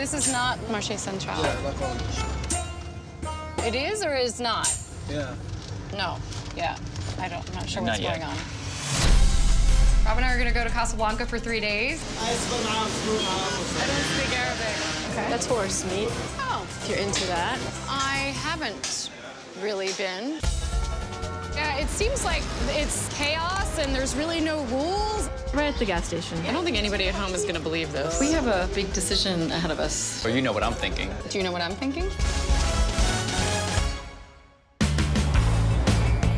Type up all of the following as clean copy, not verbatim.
this is not Marché Central. Yeah, like on. It is or is not? Yeah. No. Yeah. I'm not sure what's Not yet. going on. Rob and I are going to go to Casablanca for 3 days. I don't speak Arabic. Okay. That's horse meat, Oh, if you're into that. I haven't really been. Yeah, it seems like it's chaos and there's really no rules. Right at the gas station. I don't think anybody at home is going to believe this. We have a big decision ahead of us. Well, you know what I'm thinking. Do you know what I'm thinking?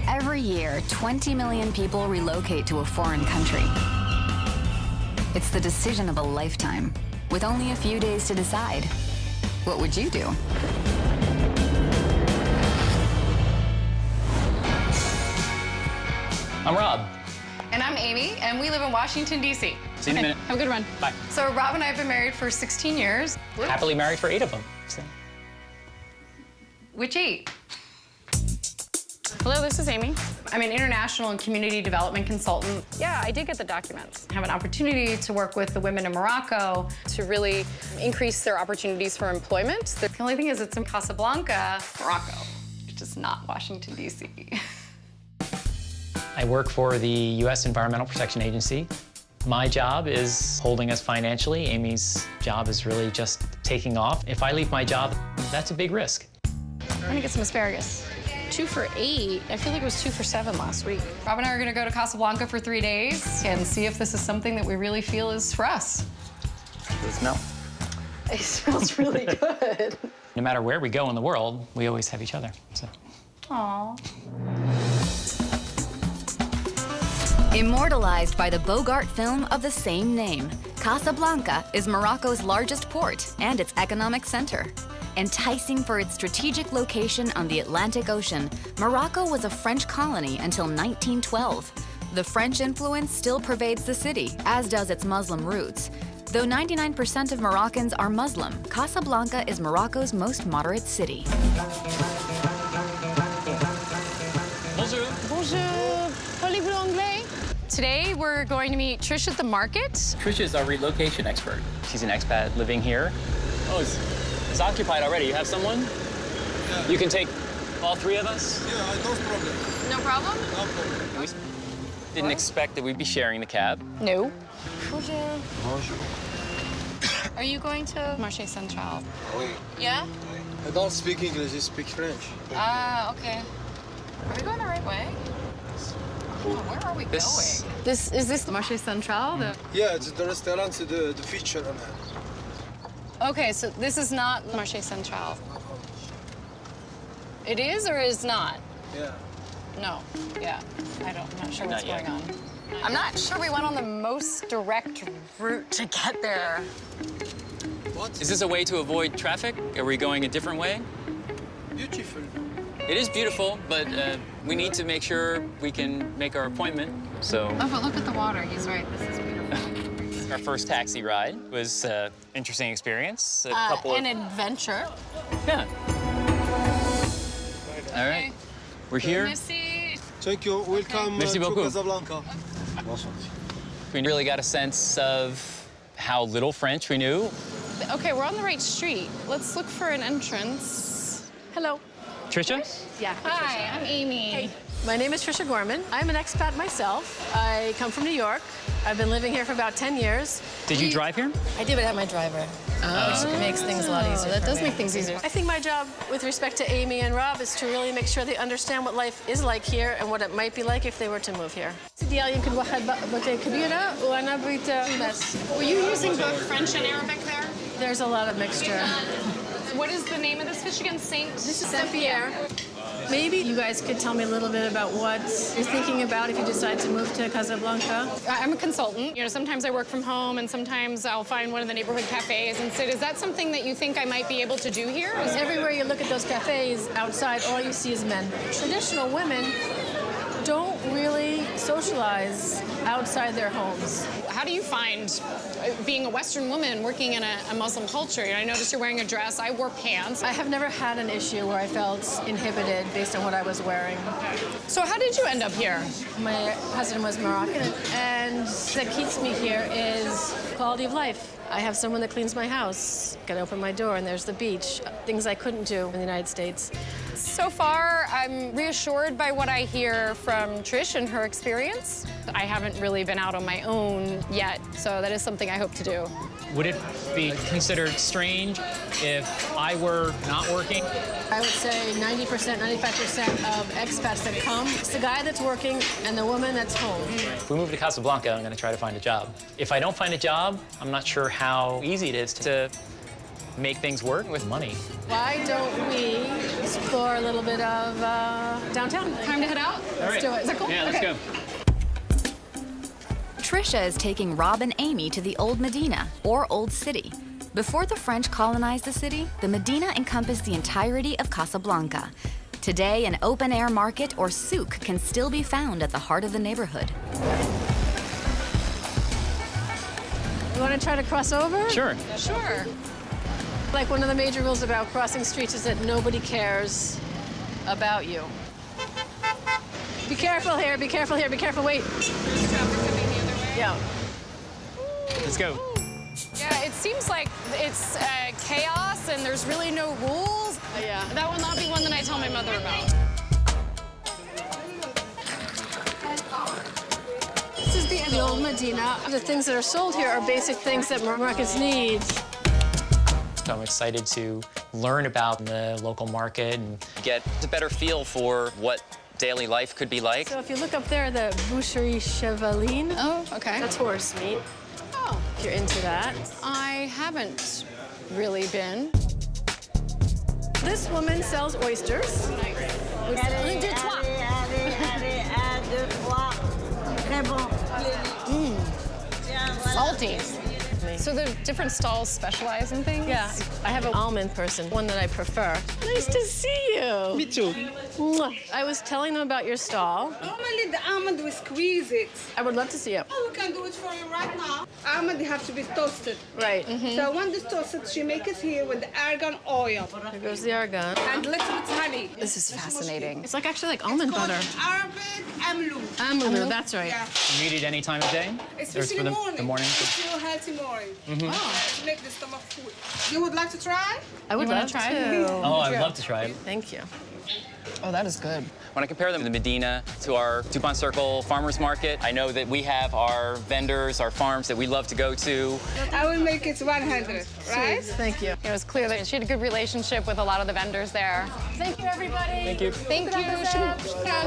Every year, 20 million people relocate to a foreign country. It's the decision of a lifetime, with only a few days to decide. What would you do? I'm Rob. And I'm Amy, and we live in Washington, D.C. See you in a minute. Have a good one. Bye. So Rob and I have been married for 16 years. Happily married for 8 of them. So. Which 8? Hello, this is Amy. I'm an international and community development consultant. Yeah, I did get the documents. I have an opportunity to work with the women in Morocco to really increase their opportunities for employment. The only thing is it's in Casablanca, Morocco, which is not Washington, D.C. I work for the U.S. Environmental Protection Agency. My job is holding us financially. Amy's job is really just taking off. If I leave my job, that's a big risk. I'm gonna get some asparagus. 2 for $8. I feel like it was 2 for $7 last week. Rob and I are gonna go to Casablanca for 3 days and see if this is something that we really feel is for us. The smell. It smells really good. No matter where we go in the world, we always have each other. So. Aww. Immortalized by the Bogart film of the same name, Casablanca is Morocco's largest port and its economic center. Enticing for its strategic location on the Atlantic Ocean, Morocco was a French colony until 1912. The French influence still pervades the city, as does its Muslim roots. Though 99% of Moroccans are Muslim, Casablanca is Morocco's most moderate city. Bonjour. Bonjour. Parlez-vous anglais? Today, we're going to meet Trish at the market. Tricia is our relocation expert. She's an expat living here. Oh, it's occupied already. You have someone? Yeah. You can take all 3 of us? Yeah, no problem. No problem? No problem. We didn't expect that we'd be sharing the cab. No. Bonjour. Bonjour. Are you going to Marché Central? Oui. Yeah? I don't speak English, I speak French. Ah, okay. Are we going the right way? Oh, where are we going? Is this the Marché Central? Yeah, it's the restaurant, the feature on it. Okay, so this is not Marché Central. It is or is not? Yeah. No. Yeah. I'm not sure what's Not yet. going on. I'm not sure we went on the most direct route to get there. What? Is this a way to avoid traffic? Are we going a different way? Beautiful. It is beautiful, but we need to make sure we can make our appointment. So Oh, but look at the water. He's right. This is beautiful. our first taxi ride was an interesting experience. An adventure. Yeah. All right. We're here. Merci. Thank you. Welcome Merci to beaucoup. Casablanca. We really got a sense of how little French we knew. Okay, we're on the right street. Let's look for an entrance. Hello. Tricia? Yeah. Hi, I'm Amy. Hey, my name is Patricia Gorman. I'm an expat myself. I come from New York. I've been living here for about 10 years. Did you drive here? I did, but I have my driver, which makes things a lot easier. That for does me. make things easier. I think my job with respect to Amy and Rob is to really make sure they understand what life is like here and what it might be like if they were to move here. Were you using both French and Arabic there? There's a lot of mixture. What is the name of this fish again? This is Saint-Pierre. Maybe you guys could tell me a little bit about what you're thinking about if you decide to move to Casablanca. I'm a consultant. You know, sometimes I work from home, and sometimes I'll find one of the neighborhood cafes and sit. Is that something that you think I might be able to do here? Everywhere you look at those cafes outside, all you see is men. Traditional women don't really socialize outside their homes. How do you find being a Western woman working in a Muslim culture? You know, I noticed you're wearing a dress. I wore pants. I have never had an issue where I felt inhibited based on what I was wearing. So how did you end up here? My husband was Moroccan, and what keeps me here is Quality of life. I have someone that cleans my house. I can open my door and there's the beach. Things I couldn't do in the United States. So far, I'm reassured by what I hear from Trish and her experience. I haven't really been out on my own yet, so that is something I hope to do. Would it be considered strange if I were not working? I would say 90%, 95% of expats that come, it's the guy that's working and the woman that's home. If we move to Casablanca, I'm going to try to find a job. If I don't find a job, I'm not sure how easy it is to make things work with money. Why don't we explore a little bit of downtown? Time to head out? All right. Let's do it. Is that cool? Yeah, let's Okay. go. Trisha is taking Rob and Amy to the Old Medina, or Old City. Before the French colonized the city, the Medina encompassed the entirety of Casablanca. Today, an open-air market or souk can still be found at the heart of the neighborhood. You want to try to cross over? Sure. Sure. Like one of the major rules about crossing streets is that nobody cares about you. Be careful here, be careful here, be careful, wait. Yeah. Let's go. Yeah, it seems like it's chaos and there's really no rules. Yeah. That will not be one that I tell my mother about. This is the Old Medina. The things that are sold here are basic things that Moroccans need. So I'm excited to learn about the local market and get a better feel for what daily life could be like. So if you look up there, the Boucherie Chevaline, Oh, okay. that's horse meat. Oh, If you're into that. I haven't really been. This woman sells oysters. Salty. So the different stalls specialize in things? Yeah, I have an almond person, one that I prefer. Nice to see you. Me too. Mwah. I was telling them about your stall. Normally the almond, we squeeze it. I would love to see it. Oh, we can do it for you right now. Almond, they have to be toasted. Right. So when it's toasted, she make it here with the argan oil Here goes the argan. and a little bit honey. This is fascinating. It's like actually like almond butter. Arabic amlou. Amulu, that's right. Yeah, you eat it any time of day? especially for in the morning. the morning? It's still healthy morning. To make the stomach full. You would like to try? I would You wanna love try? to. Oh, I'd love to try it. Thank you. Oh, that is good. When I compare them to the Medina, to our Dupont Circle Farmers Market, I know that we have our vendors, our farms that we love to go to. I will make it 100, right? Thank you. It was clear that she had a good relationship with a lot of the vendors there. Thank you, everybody. Thank you. Thank you. Shukran,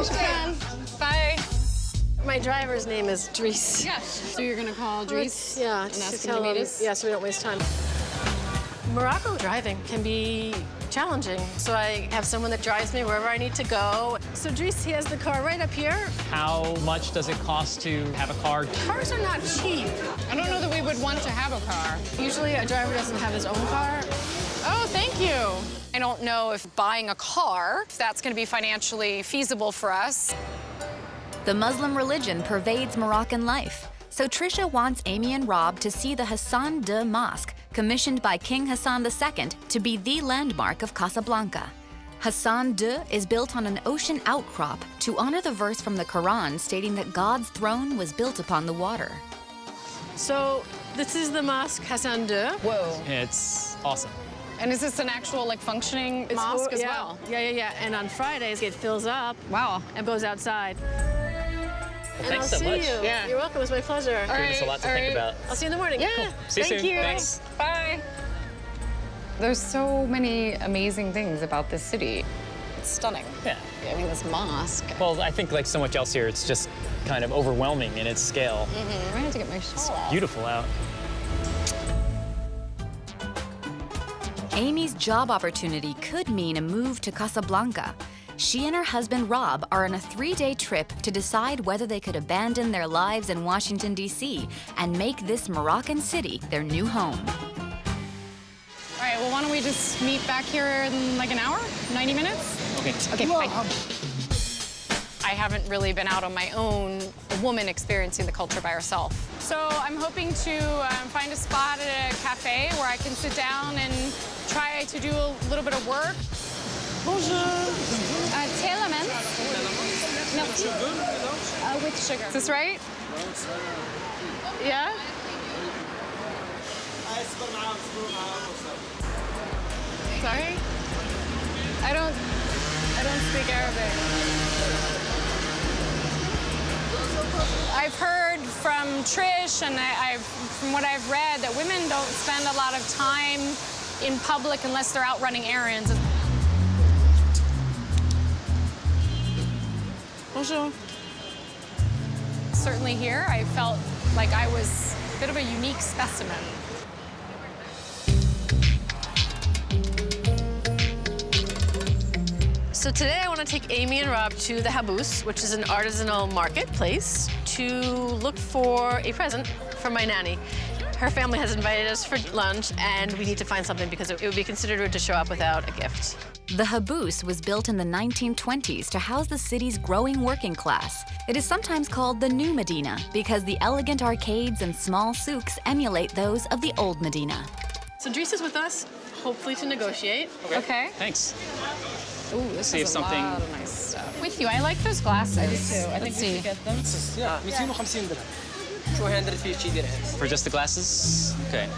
shukran. Bye. My driver's name is Dries. Yeah. So you're gonna call Dries? Yeah, and to ask him tell to meet him. us? Yeah, so we don't waste time. Morocco driving can be challenging, so I have someone that drives me wherever I need to go. So Dries, he has the car right up here. How much does it cost to have a car? Cars are not cheap. I don't know that we would want to have a car. Usually a driver doesn't have his own car. Oh, thank you. I don't know if buying a car, if that's gonna be financially feasible for us. The Muslim religion pervades Moroccan life. So Trisha wants Amy and Rob to see the Hassan II Mosque, commissioned by King Hassan II to be the landmark of Casablanca. Hassan II is built on an ocean outcrop to honor the verse from the Quran stating that God's throne was built upon the water. So this is the Mosque Hassan II. Whoa. It's awesome. And is this an actual, like, functioning It's mosque as yeah. well? Yeah. And on Fridays, it fills up Wow. and goes outside. And thanks I'll so see much. you. Yeah. You're welcome. It's my pleasure. All Gave us a lot to think about. I'll see you in the morning. Yeah. See you Thank soon. you. Thanks. Bye. There's so many amazing things about this city. It's stunning. Yeah. I mean, this mosque. Well, I think like so much else here, it's just kind of overwhelming in its scale. I might have to get my shawl off. Beautiful out. Amy's job opportunity could mean a move to Casablanca. She and her husband Rob are on a 3-day trip to decide whether they could abandon their lives in Washington, D.C. and make this Moroccan city their new home. All right, well, why don't we just meet back here in like an hour, 90 minutes? Okay. Okay, bye. I haven't really been out on my own, a woman experiencing the culture by herself. So I'm hoping to find a spot at a cafe where I can sit down and try to do a little bit of work. Bonjour. Thé à la menthe. Merci. With sugar. Is this right? Yeah? Sorry? I don't speak Arabic. I've heard from Trish and from what I've read that women don't spend a lot of time in public unless they're out running errands. Bonjour. Certainly here, I felt like I was a bit of a unique specimen. So today I want to take Amy and Rob to the Habous, which is an artisanal marketplace, to look for a present for my nanny. Her family has invited us for lunch, and we need to find something because it would be considered rude to show up without a gift. The Habous was built in the 1920s to house the city's growing working class. It is sometimes called the New Medina because the elegant arcades and small souks emulate those of the old Medina. So Dries is with us, hopefully to negotiate. Okay. Thanks. Ooh, this See if is a something- lot of nice stuff. With you, I like those glasses. I do too. I think we should get them. Yeah, 250 dirham. 250 dirhams. For just the glasses? Okay.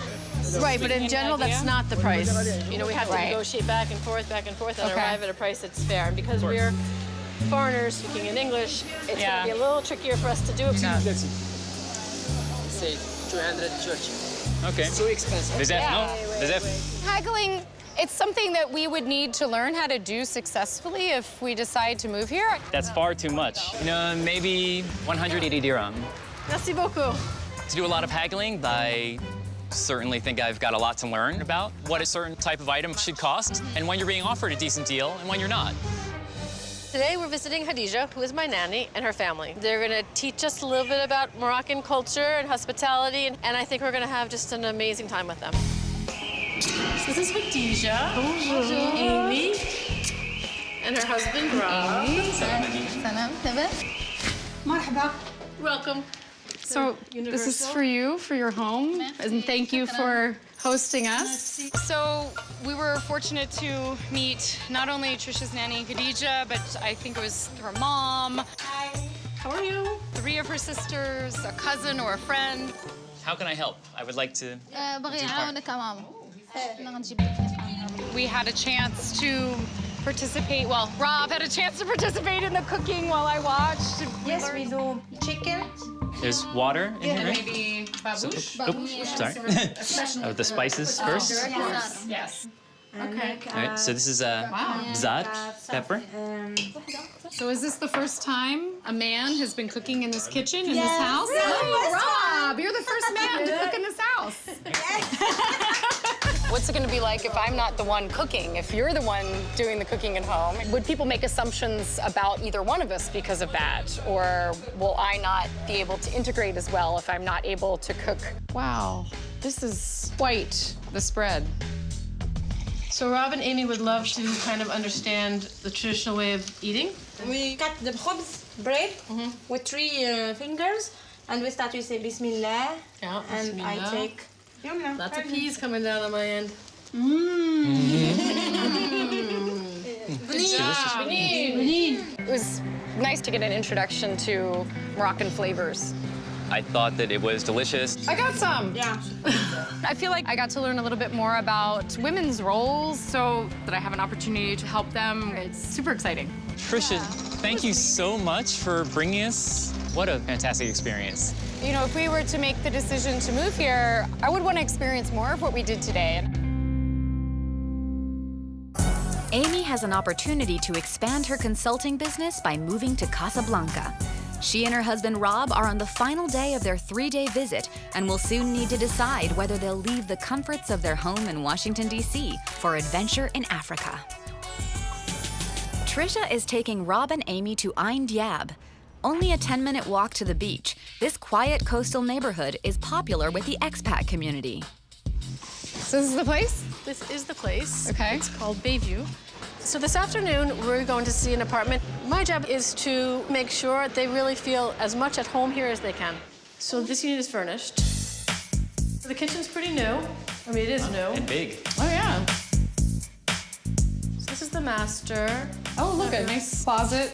Right, but in general, that's not the price. You know, we have to Right. negotiate back and forth, and Okay. arrive at a price that's fair. And because we're foreigners speaking in English, it's Yeah. going to be a little trickier for us to do it. Say 230. Okay. So expensive. Does that, no? Does that, Haggling, it's something that we would need to learn how to do successfully if we decide to move here. that's far too much. You know, maybe 180 dirham. Merci beaucoup. To do a lot of haggling, I certainly think I've got a lot to learn about what a certain type of item should cost and when you're being offered a decent deal and when you're not. Today we're visiting Khadija, who is my nanny, and her family. They're going to teach us a little bit about Moroccan culture and hospitality, and I think we're going to have just an amazing time with them. So this is Khadija. Bonjour. Amy. And her husband, Rob. مرحبا. Welcome. So this is for you, for your home, and thank you for hosting us. So we were fortunate to meet not only Trisha's nanny, Khadija, but I think it was her mom. Hi. How are you? 3 of her sisters, a cousin or a friend. How can I help? I would like to... We had a chance to participate, well, Rob had a chance to participate in the cooking while I watched. Yes, we do chicken. There's water in here, right? Maybe babouche? Oops, sorry. Oh, the spices first. Yes. Okay. All right, so this is bzad pepper. So is this the first time a man has been cooking in this kitchen, in this house? Yes, Oh, Rob, you're the first man to cook in this house. What's it going to be like if I'm not the one cooking, if you're the one doing the cooking at home? Would people make assumptions about either one of us because of that? Or will I not be able to integrate as well if I'm not able to cook? Wow, this is quite the spread. So Rob and Amy would love to kind of understand the traditional way of eating. We cut the khubz bread with 3 fingers, and we start with say Bismillah. Yeah, And I Bismillah. take. Lots of peas coming down on my end. It was nice to get an introduction to Moroccan flavors. I thought that it was delicious. I got some. Yeah. I feel like I got to learn a little bit more about women's roles, so that I have an opportunity to help them. It's super exciting. Trisha, thank you so much for bringing us. What a fantastic experience. You know, if we were to make the decision to move here, I would want to experience more of what we did today. Amy has an opportunity to expand her consulting business by moving to Casablanca. She and her husband Rob are on the final day of their 3-day visit and will soon need to decide whether they'll leave the comforts of their home in Washington, D.C. for adventure in Africa. Trisha is taking Rob and Amy to Ain Diab. Only a 10-minute walk to the beach, this quiet coastal neighborhood is popular with the expat community. So this is the place? This is the place. Okay. It's called Bayview. So this afternoon, we're going to see an apartment. My job is to make sure they really feel as much at home here as they can. So this unit is furnished. The kitchen's pretty new. I mean, it is new. And big. Oh, yeah. So this is the master. Oh, look, a nice closet.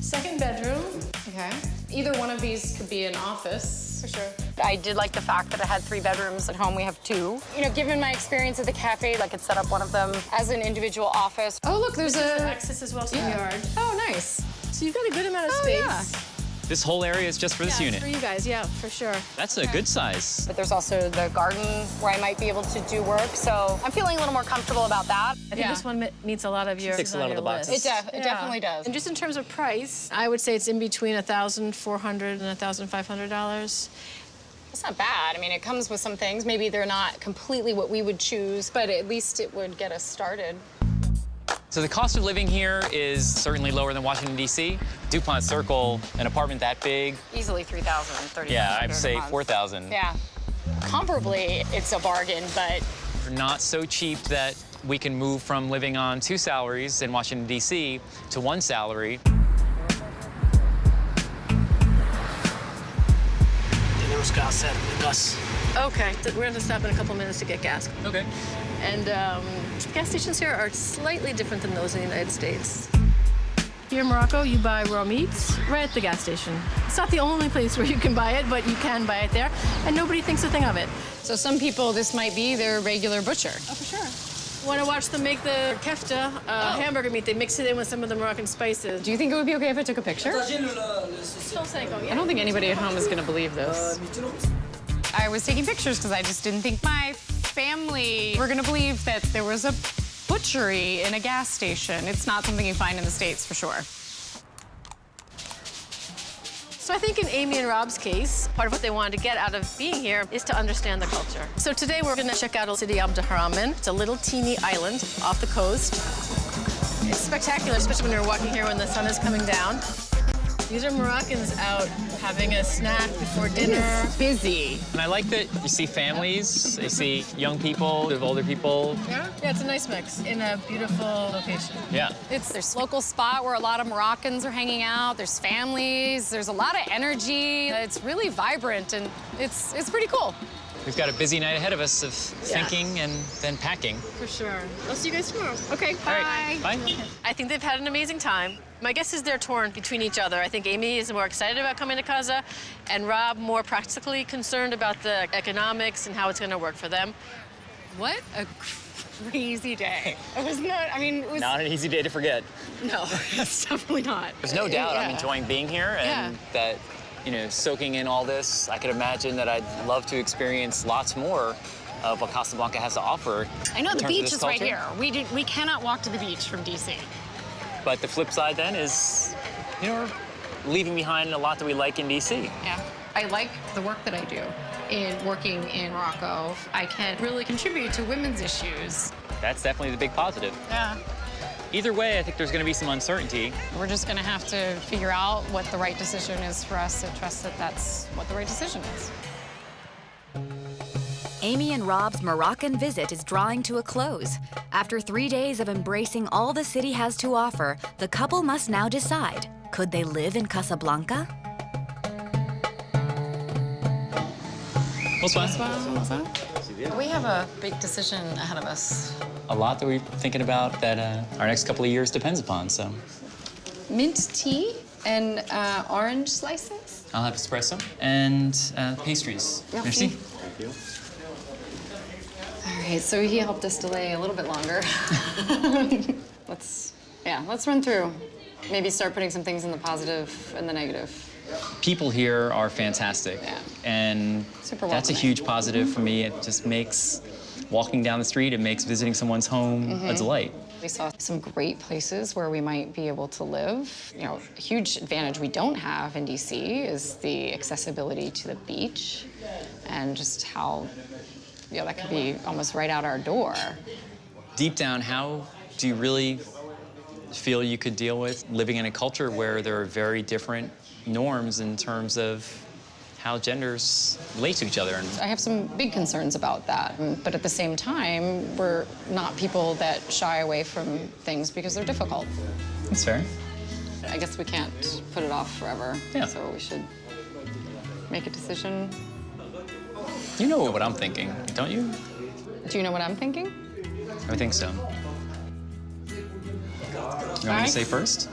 Second bedroom. Okay. Either one of these could be an office. For sure. I did like the fact that it had 3 bedrooms. At home, we have 2. You know, given my experience at the cafe, I could set up one of them as an individual office. Oh, look, there's Access as well to the yard. Oh, nice. So you've got a good amount of space. Yeah. This whole area is just for this unit. For you guys, yeah, for sure. That's a good size. But there's also the garden where I might be able to do work, so I'm feeling a little more comfortable about that. I think this one meets a lot of your Ticks a lot of the boxes. It definitely does. And just in terms of price, I would say it's in between $1,400 and $1,500. It's not bad. I mean, it comes with some things. Maybe they're not completely what we would choose, but at least it would get us started. So the cost of living here is certainly lower than Washington, D.C. DuPont Circle, an apartment that big. Easily $3,000, $3,500 Yeah, I'd say a month. 4,000. Yeah. Comparably, it's a bargain, but Not so cheap that we can move from living on 2 salaries in Washington, D.C. to 1 salary. Okay, so we're gonna stop in a couple minutes to get gas. Okay. And gas stations here are slightly different than those in the United States. Here in Morocco, you buy raw meats right at the gas station. It's not the only place where you can buy it, but you can buy it there, and nobody thinks a thing of it. so some people, this might be their regular butcher. Oh, for sure. Want to watch them make the kefta, hamburger meat? They mix it in with some of the Moroccan spices. Do you think it would be okay if I took a picture? I don't think anybody at home is going to believe this. I was taking pictures because I just didn't think my family were going to believe that there was a butchery in a gas station. It's not something you find in the States, for sure. So I think in Amy and Rob's case, part of what they wanted to get out of being here is to understand the culture. So today we're going to check out a city, Abdelrahman. It's a little teeny island off the coast. It's spectacular, especially when you're walking here when the sun is coming down. These are Moroccans out having a snack before dinner. Busy. And I like that you see families, you see young people, older people. Yeah, it's a nice mix in a beautiful location. Yeah. There's a local spot where a lot of Moroccans are hanging out. There's families. There's a lot of energy. It's really vibrant, and it's pretty cool. We've got a busy night ahead of us of thinking and then packing. For sure. I'll see you guys tomorrow. Okay, All right, bye. I think they've had an amazing time. My guess is they're torn between each other. I think Amy is more excited about coming to Casa, and Rob more practically concerned about the economics and how it's going to work for them. What a crazy day. It was not, I mean, it was... Not an easy day to forget. No, it's definitely not. There's no doubt I'm Yeah. enjoying being here and that, you know, soaking in all this. I could imagine that I'd love to experience lots more of what Casablanca has to offer. I know, in the terms of beach this is right culture. here. We cannot walk to the beach from D.C. But the flip side then is, you know, we're leaving behind a lot that we like in D.C. Yeah. I like the work that I do in working in Morocco. I can really contribute to women's issues. That's definitely the big positive. Yeah. Either way, I think there's going to be some uncertainty. We're just going to have to figure out what the right decision is for us to trust that that's what the right decision is. Amy and Rob's Moroccan visit is drawing to a close. After 3 days of embracing all the city has to offer, the couple must now decide, could they live in Casablanca? We have a big decision ahead of us. A lot that we're thinking about that our next couple of years depends upon, so. Mint tea and orange slices. I'll have espresso and pastries. Merci. Thank you. All right, so he helped us delay a little bit longer. let's run through. Maybe start putting some things in the positive and the negative. People here are fantastic. Yeah. And Super that's a welcoming. huge positive for me. It just makes walking down the street, it makes visiting someone's home a delight. We saw some great places where we might be able to live. You know, a huge advantage we don't have in DC is the accessibility to the beach and just how, you know, that could be almost right out our door. Deep down, how do you really feel you could deal with living in a culture where there are very different norms in terms of how genders relate to each other? And I have some big concerns about that, but at the same time, we're not people that shy away from things because they're difficult. that's fair. I guess we can't put it off forever, Yeah. so we should make a decision. You know what I'm thinking, don't you? Do you know what I'm thinking? I think so. You want me to say first?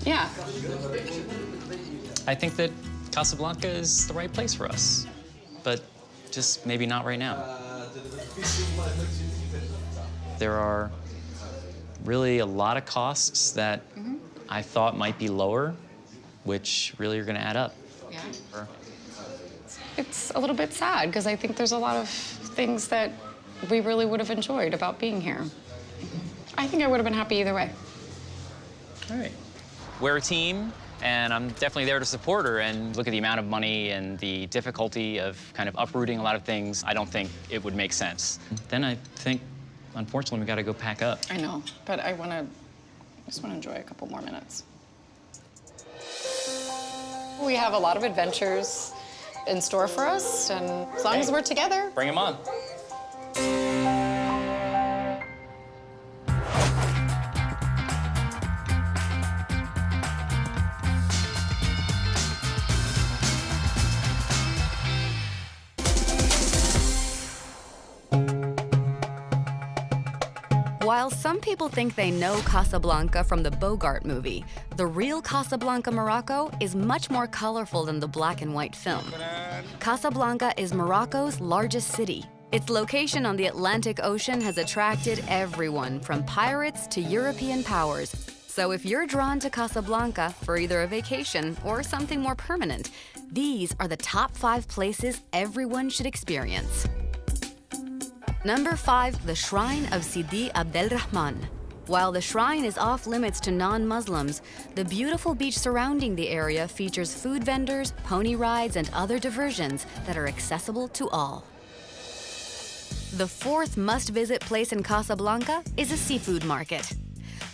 Yeah. I think that Casablanca is the right place for us, but just maybe not right now. There are really a lot of costs that I thought might be lower, which really are going to add up. Yeah. It's a little bit sad because I think there's a lot of things that we really would have enjoyed about being here. I think I would have been happy either way. All right. We're a team, and I'm definitely there to support her. And look at the amount of money and the difficulty of kind of uprooting a lot of things. I don't think it would make sense. Then I think, unfortunately, we got to go pack up. I know, but I just want to enjoy a couple more minutes. We have a lot of adventures in store for us, and as long as we're together. Bring them on. While some people think they know Casablanca from the Bogart movie, the real Casablanca, Morocco is much more colorful than the black and white film. Casablanca is Morocco's largest city. Its location on the Atlantic Ocean has attracted everyone from pirates to European powers. So if you're drawn to Casablanca for either a vacation or something more permanent, these are the top 5 places everyone should experience. Number 5, the Shrine of Sidi Abdelrahman. While the shrine is off limits to non-Muslims, the beautiful beach surrounding the area features food vendors, pony rides, and other diversions that are accessible to all. The 4th must-visit place in Casablanca is a seafood market.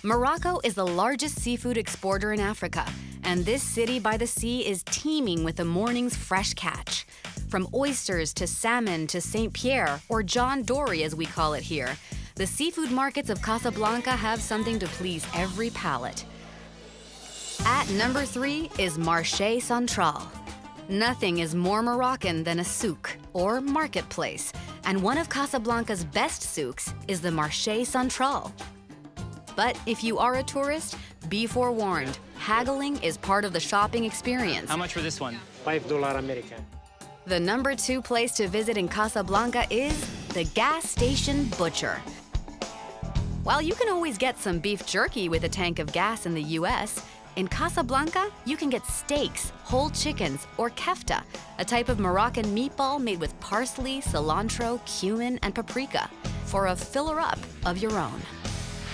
Morocco is the largest seafood exporter in Africa, and this city by the sea is teeming with the morning's fresh catch. From oysters to salmon to St. Pierre, or John Dory as we call it here, the seafood markets of Casablanca have something to please every palate. At number 3 is Marché Central. Nothing is more Moroccan than a souk, or marketplace, and one of Casablanca's best souks is the Marché Central. But if you are a tourist, be forewarned, haggling is part of the shopping experience. How much for this one? $5 American. The number 2 place to visit in Casablanca is the gas station butcher. While you can always get some beef jerky with a tank of gas in the US, in Casablanca, you can get steaks, whole chickens, or kefta, a type of Moroccan meatball made with parsley, cilantro, cumin, and paprika, for a filler-up of your own.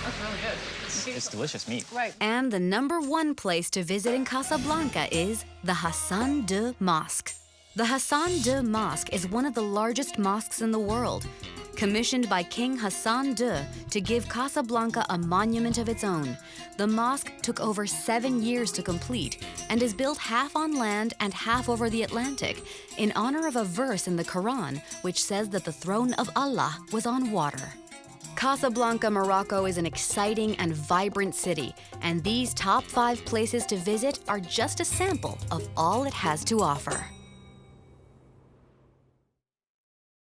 That's really good. It's delicious meat. Right. And the number 1 place to visit in Casablanca is the Hassan II Mosque. The Hassan II Mosque is one of the largest mosques in the world, commissioned by King Hassan II to give Casablanca a monument of its own. The mosque took over 7 years to complete and is built half on land and half over the Atlantic in honor of a verse in the Quran which says that the throne of Allah was on water. Casablanca, Morocco is an exciting and vibrant city, and these top 5 places to visit are just a sample of all it has to offer.